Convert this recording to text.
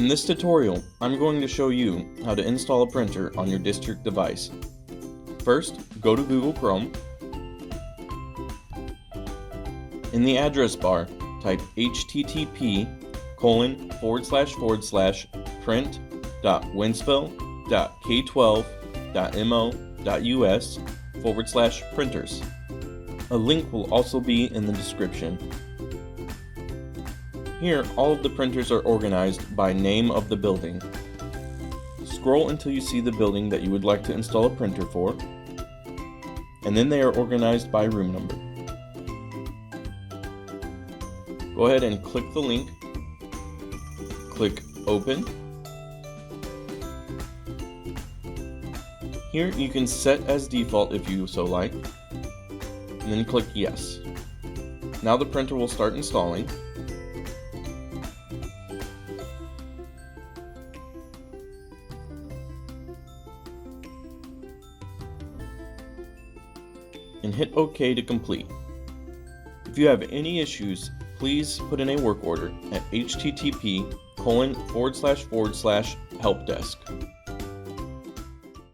In this tutorial, I'm going to show you how to install a printer on your district device. First, go to Google Chrome. In the address bar, type http://print.winsville.k12.mo.us/printers. A link will also be in the description. Here, all of the printers are organized by name of the building. Scroll until you see the building that you would like to install a printer for, and then they are organized by room number. Go ahead and click the link, click Open. Here you can set as default if you so like, and then click Yes. Now the printer will start installing. And hit OK to complete. If you have any issues, please put in a work order at http://helpdesk.